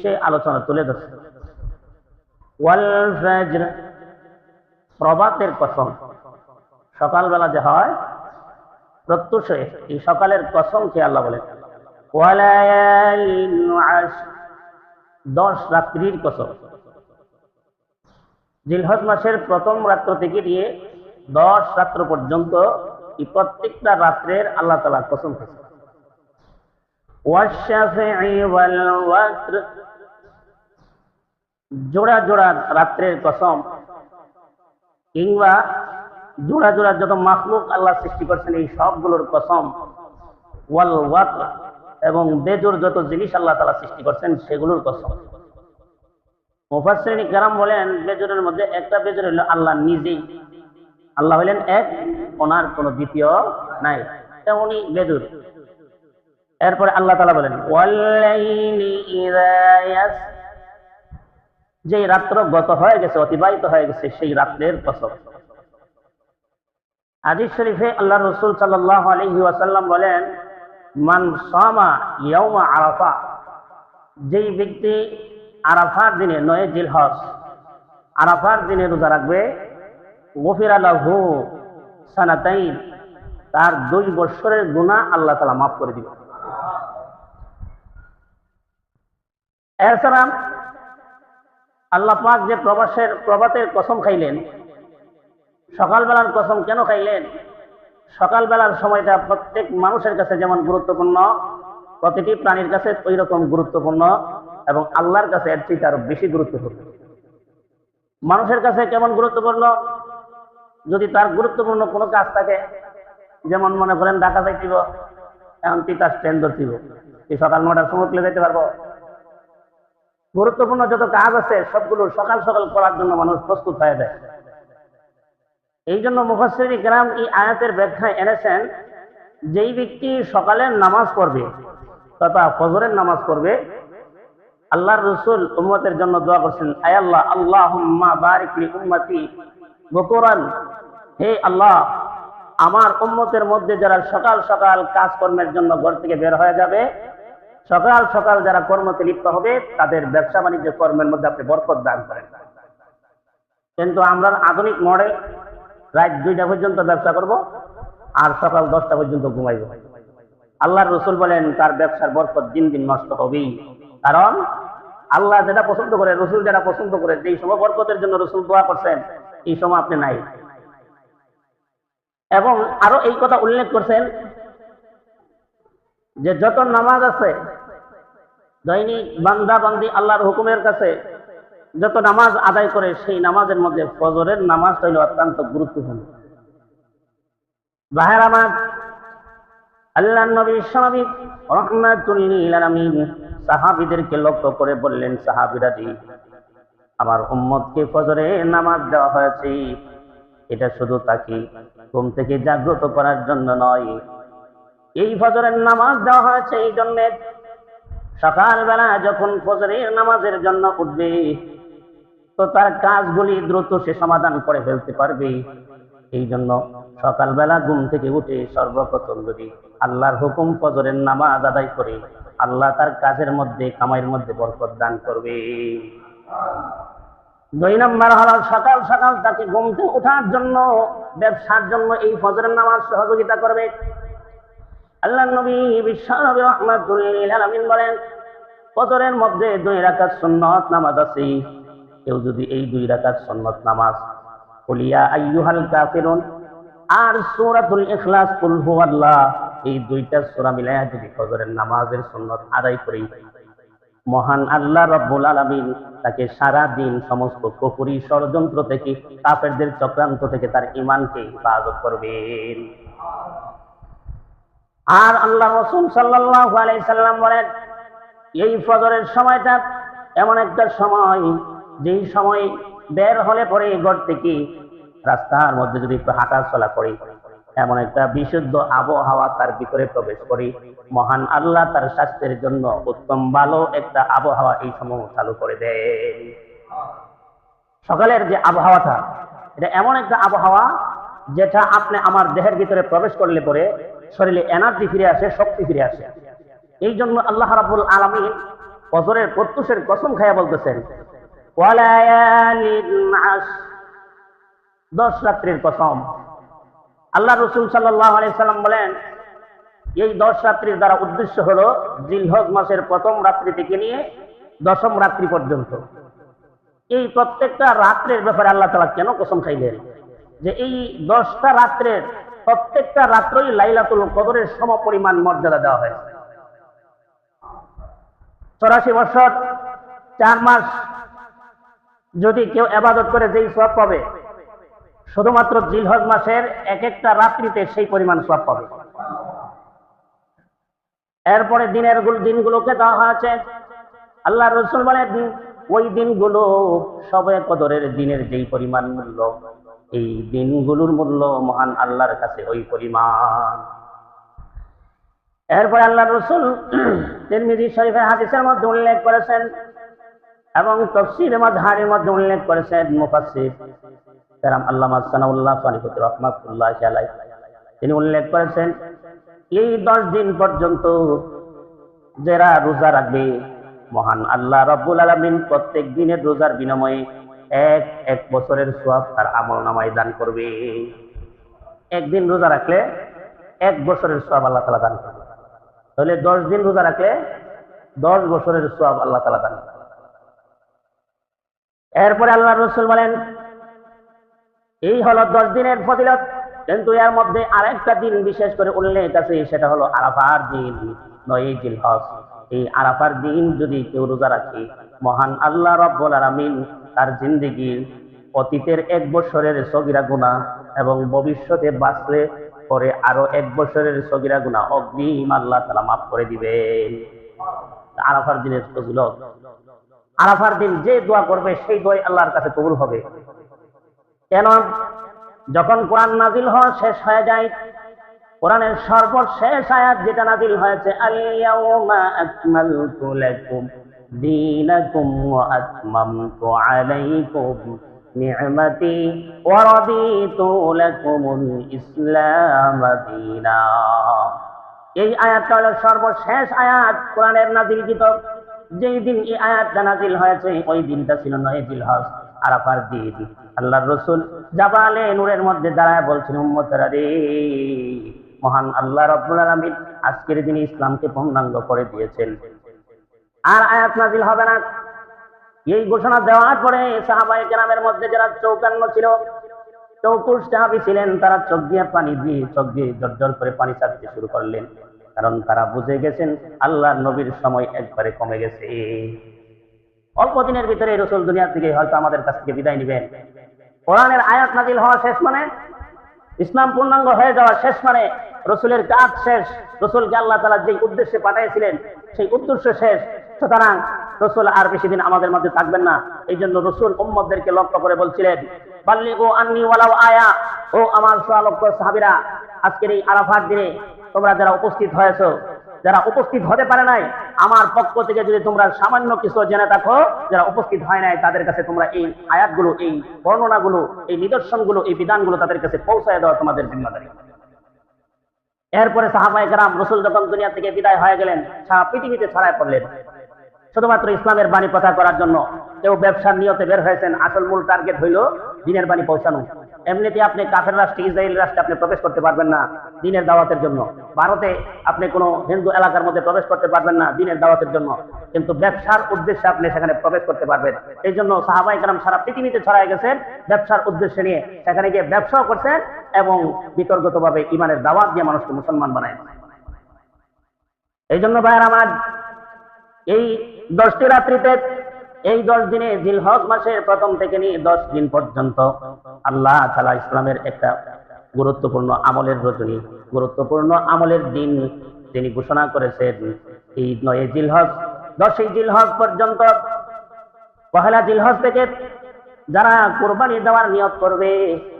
সে আলোচনা তুলে ধরছে। ওয়াল ফাজর, প্রভাতের কসম, সকালবেলা যে হয় প্রত্যুষে, এই সকালের কসম কে আল্লাহ বলেন। ওয়ালায়ালিন আশর, 10 রাত্রির কসম। জিলহজ মাসের প্রথম রাত্র থেকে নিয়ে 10 রাত্র পর্যন্ত এই প্রত্যেকটা রাত্রের আল্লাহ তাআলা কসম করেছেন। ওয়াশ-শাফঈ ওয়াল ওয়াতর, জোড়া জোড়া রাত্রের কসম, কিংবা জোড়া জোড়া যত মাখলুক আল্লাহ সৃষ্টি করেছেন এই সবগুলোর কসম। ওয়াল ওয়াতর, এবং বেজোড় যত জিনিস আল্লাহ তাআলা সৃষ্টি করেছেন সেগুলোর কসম। মুফাসসিরিন কেরাম বলেন বেজোড়ের মধ্যে একটা বেজোড় হলো আল্লাহ নিজেই। আল্লাহ হলেন এক, ওনার কোনো দ্বিতীয় নাই, তেমনি বেজোড়। এরপরে আল্লাহ তাআলা বলেন ওয়াল্লাইলি ইযা ইয়াস, যেই রাত্র গত হয়ে গেছে, অতিবাহিত হয়ে গেছে, সেই রাত্রের কসম। হাদিস শরীফে আল্লাহ রাসূল সাল্লাল্লাহু আলাইহি ওয়াসাল্লাম বলেন মান সামা ইয়াউমা আরাফা, যেই ব্যক্তি আরাফার দিনে 9 জিলহজ আরাফার দিনে রোজা রাখবে, গফিরা লাহু সানাতাইন, তার 2 বছরের গুনাহ আল্লাহ তাআলা মাফ করে দিবেন। এছাড়া আল্লাহ পাক যে প্রভাতের কসম খাইলেন, সকালবেলার কসম কেন খাইলেন? সকালবেলার সময়টা প্রত্যেক মানুষের কাছে যেমন গুরুত্বপূর্ণ, প্রতিটি প্রাণীর কাছে ওই রকম গুরুত্বপূর্ণ, এবং আল্লাহর কাছে এর চেয়ে আরো বেশি গুরুত্বপূর্ণ। মানুষের কাছে কেমন গুরুত্বপূর্ণ? যদি তার গুরুত্বপূর্ণ কোনো কাজ থাকে, যেমন মনে করেন ঢাকা যাইতেইব, এখন তিতাস ট্রেন ধরতেইব, এই সকাল 9টার সময় তুলে যেতে পারবো? গুরুত্বপূর্ণ যত কাজ আছে সবগুলো সকাল সকাল করার জন্য মানুষ প্রস্তুত হয়ে যায়। এই জন্য মুফাসসিরিন কেরাম এই আয়াতের ব্যাখ্যায় এনেছেন, যেই ব্যক্তি সকালের নামাজ পড়বে তথা ফজরের নামাজ পড়বে, আল্লাহর রাসূল উম্মতের জন্য দোয়া করছেন, আয় আল্লাহ, আল্লাহুম্মা বারিক লি উম্মতি বুকুরান, হে আল্লাহ, আমার উম্মতের মধ্যে যারা সকাল সকাল কাজকর্মের জন্য ঘর থেকে বের হয়ে যাবে, সকাল সকাল যারা কর্মতে লিপ্ত হবে, তাদের ব্যবসা বাণিজ্য কর্মের মধ্যে আপনি বরকত দান করেন। কিন্তু আমরা আধুনিক মডেল, রাত 2টা পর্যন্ত ব্যবসা করব আর সকাল 10টা পর্যন্ত ঘুমাইব। আল্লাহর রাসূল বলেন তার ব্যবসার বরকত দিন দিন নষ্ট হবেই। কারণ আল্লাহ যেটা পছন্দ করে, রাসূল যেটা পছন্দ করে, যেই সময় বরকতের জন্য রাসূল দোয়া করছেন, এই সময় আপনি নাই। এবং আরো এই কথা উল্লেখ করছেন যে যত নামাজ আছে দৈনিক বান্দা বান্দি আল্লাহর হুকুমের কাছে যত নামাজ আদায় করে, সেই নামাজের মধ্যে ফজরের নামাজ হইল অত্যন্ত গুরুত্বপূর্ণ। ভাইয়ের আমার, আল্লাহর নবী সাহাবী রাহমাতুল লিল আলামিন সাহাবীদেরকে লক্ষ্য করে বললেন, সাহাবীরা জি, আমার উম্মতকে ফজরে নামাজ দেওয়া হয়েছে, এটা শুধু তাকে ঘুম থেকে জাগ্রত করার জন্য নয়, এই ফজরের নামাজ দেওয়া হয়েছে এই জন্য সকালবেলা যখন ফজরের নামাজের জন্য উঠবে তো তার কাজগুলি দ্রুত সে সমাধান করে ফেলতে পারবে। এই জন্য সকালবেলা ঘুম থেকে উঠে সর্বপ্রথম যদি আল্লাহর হুকুম ফজরের নামাজ আদায় করে, আল্লাহ তার কাজের মধ্যে, কামাইয়ের মধ্যে বরকত দান করবে। 2 নম্বর হলো সকাল সকাল তাকে ঘুম থেকে ওঠার জন্য, ব্যবসার জন্য এই ফজরের নামাজ সহযোগিতা করবে। আল্লাহর নবী বিশ্বনবী রাহমাতুল লিল আলামিন বলেন, ফজরের মধ্যে 2 রাকাত সুন্নাত নামাজ আছে, কেউ যদি এই 2 রাকাত সুন্নাত নামাজ কুল ইয়া আইয়ুহাল কাফিরুন আর সূরাতুল ইখলাস কুল হুয়াল্লাহ, এই 2টা সূরা মিলায়া যদি ফজরের নামাজের সুন্নাত আদায় করি, মহান আল্লাহ রাব্বুল আলামিন তাকে সারা দিন সমস্ত কুফরি ষড়যন্ত্র থেকে, কাফেরদের চক্রান্ত থেকে তার ঈমানকে হেফাজত করবেন। আর আল্লাহ রাসূল সাল্লাল্লাহু আলাইহি সাল্লাম বলেন, এই ফজরের সময়টা এমন একটা সময়, যেই সময় বের হলে পরে ঘর থেকে রাস্তার মধ্যে যদি একটু হাঁটা চলা করে, এমন একটা বিশুদ্ধ আবহাওয়া তার ভিতরে প্রবেশ করে, মহান আল্লাহ তার স্বাস্থ্যের জন্য উত্তম ভালো একটা আবহাওয়া এই সময় চালু করে দেন। সকালের যে আবহাওয়াটা, এটা এমন একটা আবহাওয়া যেটা আপনি আমার দেহের ভিতরে প্রবেশ করলে পরে শরীরে এনার্জি ফিরে আসে, শক্তি ফিরে আসে। এই জন্য আল্লাহ রাব্বুল আলামিন ফজরের প্রত্যুষের কসম খায়া বলতেছেন ওয়ালায়ালিন আশর, 10 রাত্রির কসম। আল্লাহ রাসূল সাল্লাল্লাহু আলাইহি সাল্লাম বলেন, এই 10 রাত্রির দ্বারা উদ্দেশ্য হলো জিলহজ মাসের প্রথম রাত্রি থেকে নিয়ে 10ম রাত্রি পর্যন্ত। এই প্রত্যেকটা রাত্রের ব্যাপারে আল্লাহ তাআলা কেন কসম খাইলেন? যে এই 10টা রাত্রের প্রত্যেকটা রাত্রই লাইলাতুল কদরের সমপরিমাণ মর্যাদা দেওয়া হয়েছে। 84 বছর 4 মাস যদি কেউ ইবাদত করে যেই সওয়াব পাবে, শুধুমাত্র জিলহজ মাসের এক একটা রাত্রিতে সেই পরিমাণ সওয়াব পাবে। এরপরে দিনগুলোকে দেওয়া হয়েছে। আল্লাহ রাসূল বলেন, ওই দিনগুলো শবে কদরের দিনের যেই পরিমাণ মূল্য, এই দিনগুলোর মূল্য মহান আল্লাহর কাছে ওই পরিমাণ। এরপরে আল্লাহ রাসূল তিরমিজি শরীফের হাদিসের মধ্যে উল্লেখ করেছেন এবং তাফসীর মাযহারের মধ্যে উল্লেখ করেছেন মুফাসসির কারাম আল্লামা সানাউল্লাহ সানিফুত রাহমাতুল্লাহি আলাইহি, তিনি উল্লেখ করেছেন এই 10 দিন পর্যন্ত যারা রোজা রাখবে, মহান আল্লাহ রাব্বুল আলামিন প্রত্যেক দিনের রোজার বিনিময়ে এক বছরের সওয়াব তার আমলনামায় দান করবে। একদিন রোজা রাখলে 1 বছরের সওয়াব আল্লাহ তাআলা দান করবে। তাহলে 10 দিন রোজা রাখলে 10 বছরের সওয়াব আল্লাহ তাআলা দান করবে। এরপরে আল্লাহ রাসূল বলেন, এই হলো 10 দিনের ফজিলত, কিন্তু এর মধ্যে আরেকটা দিন বিশেষ করে উল্লেখ আছে, সেটা হলো আরাফার দিন, 9 জিলহজ। এই আরাফার দিন যদি কেউ রোজা রাখে, মহান আল্লাহ রাব্বুল আলামিন তার জিন্দেগীর অতীতের 1 বছরের সগীরা গুনাহ এবং ভবিষ্যতে বাঁচলে পরে আরো 1 বছরের সগীরা গুনাহ অগ্রিম আল্লাহ তাআলা মাফ করে দিবেন। আরাফার দিনের ফজিলত, আরাফার দিন যে দোয়া করবে সেই দোয়াই আল্লাহর কাছে কবুল হবে। কেন? যখন কোরআন নাজিল হওয়া শেষ হয়ে যায়, কোরআনের সর্বশেষ আয়াত যেটা নাজিল হয়েছে, আল-ইয়াউমা আকমালতু লাকুম দীনাকুম ওয়া আতমামতু আলাইকুম নি'মাতি ওয়া রাদিতু লাকুমুল ইসলাম দীনা। এই আয়াতটা হলো সর্বশেষ আয়াত কোরআনের নাজিলকৃত। যেই দিন এই আয়াতটা নাজিল হয়েছে ওই দিনটা ছিল 9 জিলহজ, আরাফার দিন। আল্লাহর রাসূল জাবালে নূরের মধ্যে দাঁড়ায় বলছেন, উম্মতেরা রে, মহান আল্লাহ রাব্বুল আলামিন আজকের দিনে ইসলামকে পূর্ণাঙ্গ করে দিয়েছেন, আর আয়াত নাজিল হবে না। এই ঘোষণা দেওয়ার পরে সাহাবায়ে কেরামের মধ্যে যারা 54 ছিল, 24 সাহাবী ছিলেন, তারা চোখ দিয়ে জর্জর করে পানি ছাড়তে শুরু করলেন। কারণ তারা বুঝে গেছেন আল্লাহর নবীর সময় একবারে কমে গেছে। অল্প দিনের ভিতরে রাসূল দুনিয়া থেকে হয়তো আমাদের কাছ থেকে বিদায় নেবেন। কোরআনের আয়াত নাজিল হওয়া শেষ মানে ইসলাম পূর্ণাঙ্গ হয়ে যাওয়া শেষ, মানে রাসূলের কাজ শেষ। রাসূলকে আল্লাহ তাআলা যে উদ্দেশ্যে পাঠিয়েছিলেন সেই উদ্দেশ্য শেষ। সুতরাং রাসূল আর বেশি দিন আমাদের মধ্যে থাকবেন না। এই জন্য রাসূল উম্মতদেরকে লক্ষ্য করে বলছিলেন, বাল্লিগু আন্নী ওয়ালাউ আয়া, ও আমার সাহালক্ষ সাহাবীরা, আজকের এই আরাফার দিনে তোমরা যারা উপস্থিত হয়েছো, যারা উপস্থিত হতে পারে নাই, আমার পক্ষ থেকে যদি তোমরা সামান্য কিছু জেনে থাকো, যারা উপস্থিত হয় নাই তাদের কাছে তোমরা এই আয়াতগুলো, এই বর্ণনাগুলো, এই নিদর্শনগুলো, এই বিধানগুলো তাদের কাছে পৌঁছায় দেওয়া তোমাদের জিম্মাদারি। এরপরে সাহাবায়ে কেরাম রাসূল যখন দুনিয়া থেকে বিদায় হয়ে গেলেন, সারা পৃথিবীতে ছড়ায় পড়লেন শুধুমাত্র ইসলামের বাণী প্রচার করার জন্য। কেউ ব্যবসার নিয়তে বের হয়েছেন, আসল মূল টার্গেট হইল দ্বীনের বাণী পৌঁছানো। এমনিতে আপনি কাফের রাষ্ট্রে, ইসরায়েল রাষ্ট্রে আপনি প্রবেশ করতে পারবেন না দ্বীনের দাওয়াতের জন্য। ভারতে আপনি কোনো হিন্দু এলাকার মধ্যে প্রবেশ করতে পারবেন না দ্বীনের দাওয়াতের জন্য, কিন্তু ব্যবসার উদ্দেশ্যে আপনি সেখানে প্রবেশ করতে পারবেন। এই জন্য সাহাবায়ে কেরাম সারা পৃথিবীতে ছড়ায় গেছেন ব্যবসার উদ্দেশ্যে নিয়ে, সেখানে গিয়ে ব্যবসাও করছেন এবং বিতর্কতভাবে ইমানের দাওয়াত দিয়ে মানুষকে মুসলমান বানায়। এই জন্য ভাইয়ের আমার, এই 10টি রাত্রিতে, এই 10 দিনে জিলহজ মাসের প্রথম থেকে নিয়ে 10 দিন পর্যন্ত আল্লাহ তাআলা ইসলামের একটা গুরুত্বপূর্ণ আমলের রজনী, গুরুত্বপূর্ণ আমলের দিন তিনি ঘোষণা করেছেন। এই 9 জিলহজ, 10 জিলহজ পর্যন্ত, পহেলা জিলহজ থেকে যারা কুরবানি দেওয়ার নিয়ত করবে,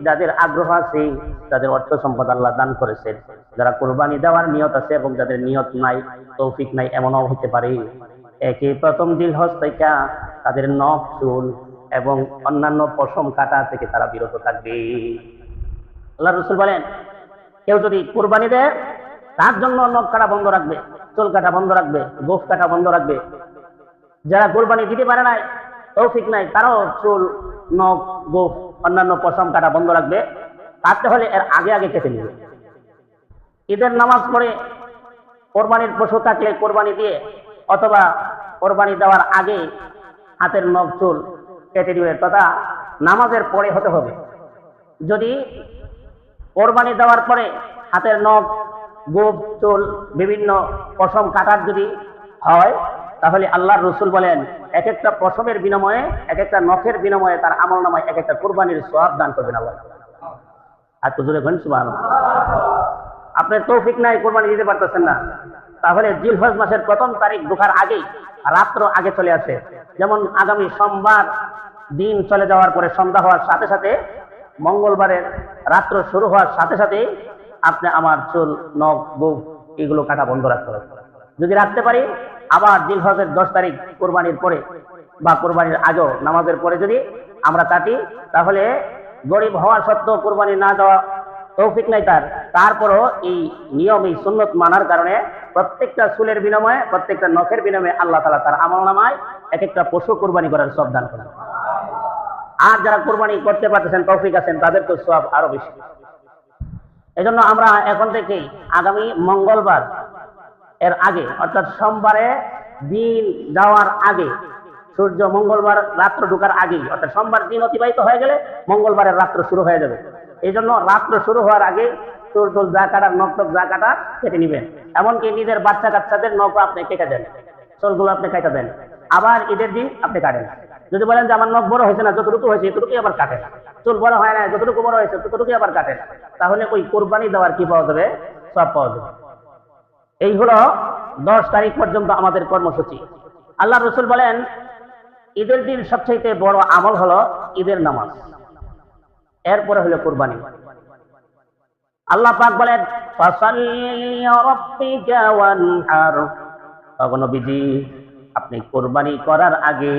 যাদের আগ্রহ আছে, যাদের অর্থ সম্পদ আল্লাহ দান করেছেন, যারা কুরবানি দেওয়ার নিয়ত আছে এবং যাদের নিয়ত নাই, তৌফিক নাই, এমনও হতে পারে একই প্রথম জিলহজ থেকে তাদের নখ, চুল এবং অন্যান্য পশম কাটা থেকে তারা বিরত থাকবে। আল্লাহ রাসূল বলেন, কেউ যদি কুরবানি দেয় তার জন্য নখ কাটা বন্ধ রাখবে, চুল কাটা বন্ধ রাখবে, গোঁফ কাটা বন্ধ রাখবে, যারা কোরবানি দিতে পারে নাই, তৌফিক নাই, তারাও চুল, নখ, গোঁফ, অন্যান্য পশম কাটা বন্ধ রাখবে। কাটতে হলে এর আগে আগে কেটে নেবে। ঈদের নামাজ পড়ে কোরবানির পশু থাকলে কোরবানি দিয়ে অথবা কোরবানি দেওয়ার আগে হাতের নখ চুল কেটে দিবে, তথা নামাজের পরে হতে হবে। যদি কোরবানি দেওয়ার পরে হাতের নখ, গোঁফ, চুল, বিভিন্ন পশম কাটার যদি হয়, তাহলে আল্লাহর রাসূল বলেন এক একটা পশমের বিনিময়ে, এক একটা নখের বিনিময়ে তার আমলনামায় এক একটা কোরবানির সওয়াব দান করবেন আল্লাহ। আর তো জোরে বলেন সুবহানাল্লাহ। আপনার তৌফিক নাই, কোরবানি দিতে পারতেছেন না, তাহলে জিলহজ মাসের প্রথম তারিখ ঢোকার আগেই রাত্র আগে চলে আসে। যেমন আগামী সোমবার দিন চলে যাওয়ার পরে সন্ধ্যা হওয়ার সাথে সাথে, মঙ্গলবারের রাত্র শুরু হওয়ার সাথে সাথেই আপনি আমার চুল, নখ, গোঁফ এগুলো কাটা বন্ধ রাখতে হবে। যদি রাখতে পারি, আবার জিলহজের 10 তারিখ কোরবানির পরে বা কোরবানির আগেও নামাজের পরে যদি আমরা কাটি, তাহলে গরিব হওয়া সত্ত্বেও কোরবানি না দেওয়া তৌফিক নাই তারপরও এই নিয়ম, এই সুন্নত মানার কারণে প্রত্যেকটা চুলের বিনিময়ে, প্রত্যেকটা নখের বিনিময়ে আল্লাহ তাআলা তার আমলনামায় এক একটা পশু কোরবানি করার সওয়াব দান করেন। আর যারা কোরবানি করতে পারতেছেন, তৌফিক আছেন, তাদের তো সওয়াব আরো বেশি। এজন্য আমরা এখন থেকেই আগামী মঙ্গলবার এর আগে, অর্থাৎ সোমবারে দিন যাওয়ার আগে, সূর্য মঙ্গলবার রাত্র ঢোকার আগেই, অর্থাৎ সোমবার দিন অতিবাহিত হয়ে গেলে মঙ্গলবারের রাত্র শুরু হয়ে যাবে। এই জন্য রাত্র শুরু হওয়ার আগে চুল টুল যা কাটার, নখ টক যা কাটার কেটে নিবেন। এমনকি নিজের বাচ্চা কাচ্চাদের নখ আপনি কেটে দেন, চুলগুলো আপনি কেটে দেন, আবার ঈদের দিন আপনি কাটেন। যদি বলেন যে আমার নখ বড় হয়েছে না, যতটুকু হয়েছে এতটুকুই আবার কাটেন, চুল বড় হয় না, যতটুকু বড় হয়েছে ততটুকুই আবার কাটেন, তাহলে ওই কোরবানি দেওয়ার কি পাওয়া যাবে? সব পাওয়া যাবে। এই হলো 10 তারিখ পর্যন্ত আমাদের কর্মসূচি। আল্লাহ রাসূল বলেন ঈদের দিন সবচেয়ে বড় আমল হলো ঈদের নামাজ, এরপরে হলো কোরবানি। আল্লাহ পাক বলেন ফাসাল্লি লিরাব্বিকা ওয়ানহার, নবীজি আপনি কোরবানি করার আগে